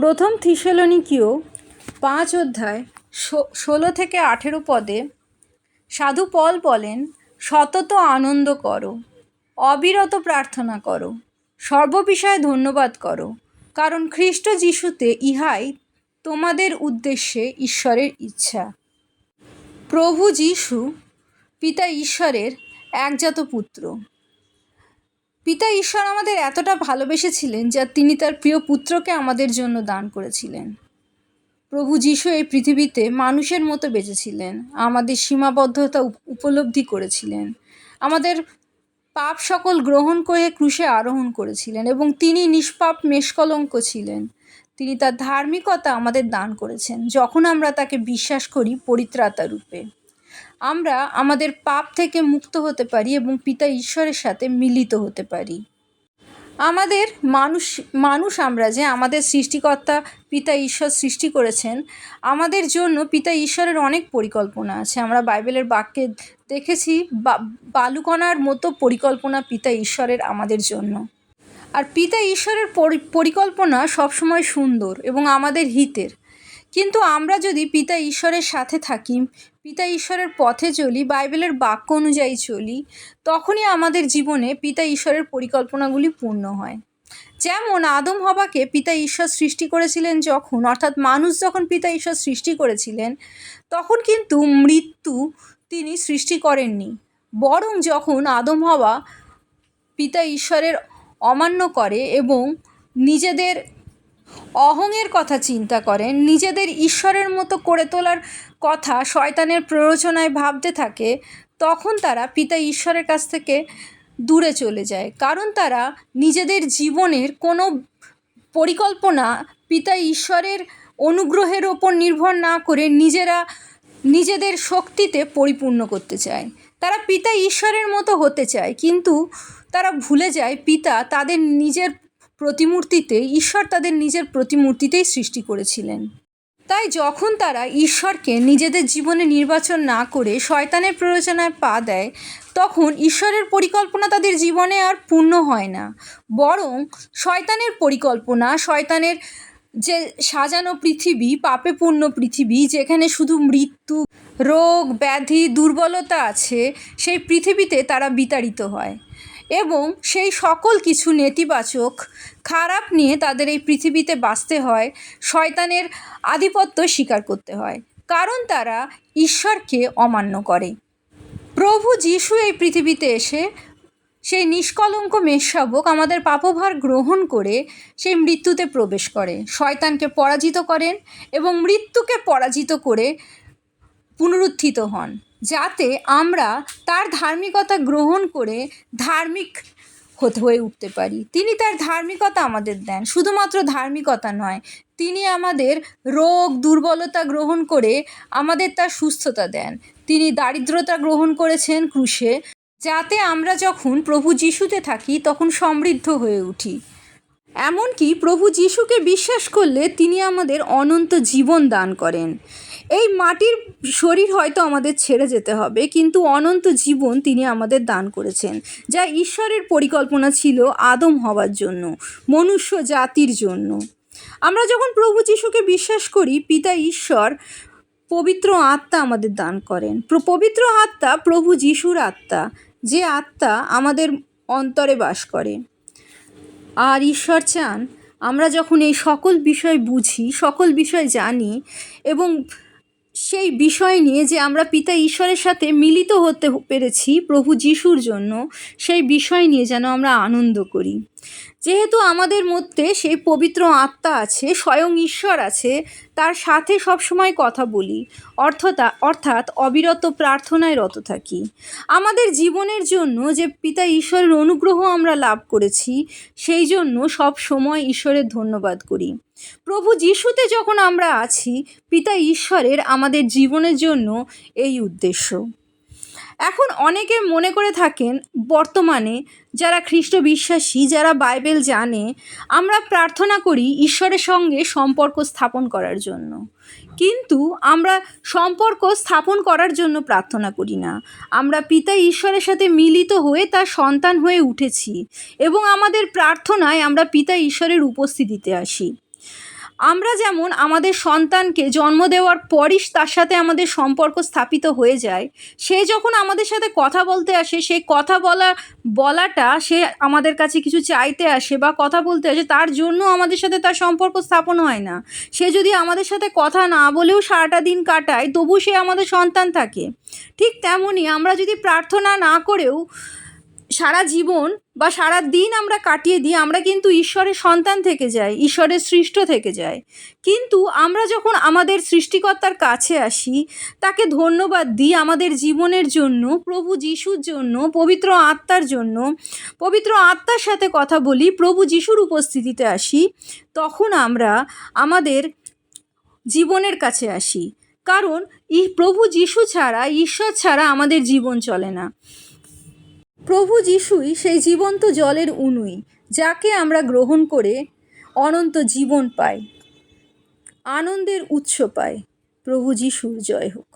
প্রথম থিসেলনিকীয় 5 অধ্যায় 16-18 পদে সাধু পল বলেন, সতত আনন্দ করো, অবিরত প্রার্থনা করো, সর্ববিষয়ে ধন্যবাদ করো, কারণ খ্রিস্ট যিশুতে ইহাই তোমাদের উদ্দেশ্যে ঈশ্বরের ইচ্ছা। প্রভু যিশু পিতা ঈশ্বরের একজাত পুত্র। পিতা ঈশ্বর আমাদের এতটা ভালোবেসেছিলেন যা তিনি তার প্রিয় পুত্রকে আমাদের জন্য দান করেছিলেন। প্রভু যিশু এই পৃথিবীতে মানুষের মতো বেঁচেছিলেন, আমাদের সীমাবদ্ধতা উপলব্ধি করেছিলেন, আমাদের পাপ সকল গ্রহণ করে ক্রুশে আরোহণ করেছিলেন এবং তিনি নিষ্পাপ নিষ্কলঙ্ক ছিলেন। তিনি তার ধার্মিকতা আমাদের দান করেছেন যখন আমরা তাকে বিশ্বাস করি পরিত্রাতা রূপে। আমরা আমাদের পাপ থেকে মুক্ত হতে পারি এবং পিতা ঈশ্বরের সাথে মিলিত হতে পারি। আমাদের মানুষ আমরা যে আমাদের সৃষ্টিকর্তা পিতা ঈশ্বর সৃষ্টি করেছেন, আমাদের জন্য পিতা ঈশ্বরের অনেক পরিকল্পনা আছে। আমরা বাইবেলের বাক্যে দেখেছি বালুকণার মতো পরিকল্পনা পিতা ঈশ্বরের আমাদের জন্য। আর পিতা ঈশ্বরের পরিকল্পনা সবসময় সুন্দর এবং আমাদের হিতের। কিন্তু আমরা যদি পিতা ঈশ্বরের সাথে থাকি, পিতা ঈশ্বরের পথে চলি, বাইবেলের বাক্য অনুযায়ী চলি, তখনই আমাদের জীবনে পিতা ঈশ্বরের পরিকল্পনাগুলি পূর্ণ হয়। যেমন আদম হওয়াকে পিতা ঈশ্বর সৃষ্টি করেছিলেন যখন, অর্থাৎ মানুষ যখন পিতা ঈশ্বর সৃষ্টি করেছিলেন, তখন কিন্তু মৃত্যু তিনি সৃষ্টি করেননি। বরং যখন আদম হওয়া পিতা ঈশ্বরের অমান্য করে এবং নিজেদের অহংয়ের কথা চিন্তা করেন, নিজেদের ঈশ্বরের মতো করে তোলার কথা শয়তানের প্ররোচনায় ভাবতে থাকে, তখন তারা পিতা ঈশ্বরের কাছ থেকে দূরে চলে যায়। কারণ তারা নিজেদের জীবনের কোনো পরিকল্পনা পিতা ঈশ্বরের অনুগ্রহের ওপর নির্ভর না করে নিজেদের শক্তিতে পরিপূর্ণ করতে চায়। তারা পিতা ঈশ্বরের মতো হতে চায়, কিন্তু তারা ভুলে যায় পিতা তাদের নিজের প্রতিমূর্তিতে, ঈশ্বর তাদের নিজের প্রতিমূর্তিতেই সৃষ্টি করেছিলেন। তাই যখন তারা ঈশ্বরকে নিজেদের জীবনে নির্বাচন না করে শয়তানের প্ররোচনায় পা দেয়, তখন ঈশ্বরের পরিকল্পনা তাদের জীবনে আর পূর্ণ হয় না। বরং শয়তানের পরিকল্পনা, শয়তানের যে সাজানো পৃথিবী, পাপে পূর্ণ পৃথিবী, যেখানে শুধু মৃত্যু, রোগ, ব্যাধি, দুর্বলতা আছে, সেই পৃথিবীতে তারা বিতাড়িত হয় এবং সেই সকল কিছু নেতিবাচক খারাপ নিয়ে তাদের এই পৃথিবীতে বাঁচতে হয়, শয়তানের আধিপত্য স্বীকার করতে হয়, কারণ তারা ঈশ্বরকে অমান্য করে। প্রভু যিশু এই পৃথিবীতে এসে সেই নিষ্কলঙ্ক মেষশাবক আমাদের পাপভার গ্রহণ করে সেই মৃত্যুতে প্রবেশ করে, শয়তানকে পরাজিত করেন এবং মৃত্যুকে পরাজিত করে পুনরুত্থিত হন, যাতে আমরা তার ধার্মিকতা গ্রহণ করে ধার্মিক হয়ে উঠতে পারি। তিনি তার ধার্মিকতা আমাদের দেন, শুধুমাত্র ধার্মিকতা নয়, তিনি আমাদের রোগ দুর্বলতা গ্রহণ করে আমাদের তার সুস্থতা দেন। তিনি দারিদ্রতা গ্রহণ করেছেন ক্রুশে, যাতে আমরা যখন প্রভু যিশুতে থাকি তখন সমৃদ্ধ হয়ে উঠি। এমনকি প্রভু যিশুকে বিশ্বাস করলে তিনি আমাদের অনন্ত জীবন দান করেন। এই মাটির শরীর হয়তো আমাদের ছেড়ে যেতে হবে, কিন্তু অনন্ত জীবন তিনি আমাদের দান করেছেন, যা ঈশ্বরের পরিকল্পনা ছিল আদম হওয়ার জন্য, মনুষ্য জাতির জন্য। আমরা যখন প্রভু যিশুকে বিশ্বাস করি, পিতা ঈশ্বর পবিত্র আত্মা আমাদের দান করেন। পবিত্র আত্মা প্রভু যিশুর আত্মা, যে আত্মা আমাদের অন্তরে বাস করে। আর ঈশ্বর চান আমরা যখন এই সকল বিষয় বুঝি, সকল বিষয় জানি এবং সেই বিষয় নিয়ে যে আমরা পিতা ঈশ্বরের সাথে মিলিত হতে পেরেছি প্রভু যিশুর জন্য, সেই বিষয় নিয়ে যেন আমরা আনন্দ করি। যেহেতু আমাদের মধ্যে সেই পবিত্র আত্মা আছে, স্বয়ং ঈশ্বর আছে, তার সাথে সবসময় কথা বলি, অর্থাৎ অবিরত প্রার্থনায় রত থাকি। আমাদের জীবনের জন্য যে পিতা ঈশ্বরের অনুগ্রহ আমরা লাভ করেছি, সেই জন্য সব সময় ঈশ্বরের ধন্যবাদ করি। প্রভু যিশুতে যখন আমরা আছি, পিতা ঈশ্বরের আমাদের জীবনের জন্য এই উদ্দেশ্য। এখন অনেকে মনে করে থাকেন, বর্তমানে যারা খ্রিস্ট বিশ্বাসী, যারা বাইবেল জানে, আমরা প্রার্থনা করি ঈশ্বরের সঙ্গে সম্পর্ক স্থাপন করার জন্য, কিন্তু আমরা সম্পর্ক স্থাপন করার জন্য প্রার্থনা করি না। আমরা পিতা ঈশ্বরের সাথে মিলিত হয়ে তার সন্তান হয়ে উঠেছি এবং আমাদের প্রার্থনায় আমরা পিতা ঈশ্বরের উপস্থিতিতে আসি। আমরা যেমন আমাদের সন্তানকে জন্ম দেওয়ার পরই তার সাথে আমাদের সম্পর্ক স্থাপিত হয়ে যায়, সে যখন আমাদের সাথে কথা বলতে আসে, সেই কথা বলাটা সে আমাদের কাছে কিছু চাইতে আসে বা কথা বলতে আসে, তার জন্য আমাদের সাথে তার সম্পর্ক স্থাপন হয় না। সে যদি আমাদের সাথে কথা না বলেও সারাটা দিন কাটায়, তবু সে আমাদের সন্তান থাকে। ঠিক তেমনই আমরা যদি প্রার্থনা না করেও সারা জীবন বা সারা দিন আমরা কাটিয়ে দিই, আমরা কিন্তু ঈশ্বরের সন্তান থেকে যাই, ঈশ্বরের সৃষ্ট থেকে যাই। কিন্তু আমরা যখন আমাদের সৃষ্টিকর্তার কাছে আসি, তাকে ধন্যবাদ দিই আমাদের জীবনের জন্য, প্রভু যিশুর জন্য, পবিত্র আত্মার জন্য, পবিত্র আত্মার সাথে কথা বলি, প্রভু যিশুর উপস্থিতিতে আসি, তখন আমরা আমাদের জীবনের কাছে আসি। কারণ প্রভু যিশু ছাড়া, ঈশ্বর ছাড়া আমাদের জীবন চলে না। প্রভু যিশুই সেই জীবন্ত জলের উনুই, যাকে আমরা গ্রহণ করে অনন্ত জীবন পাই, আনন্দের উৎস পাই। প্রভু যিশুর জয় হোক।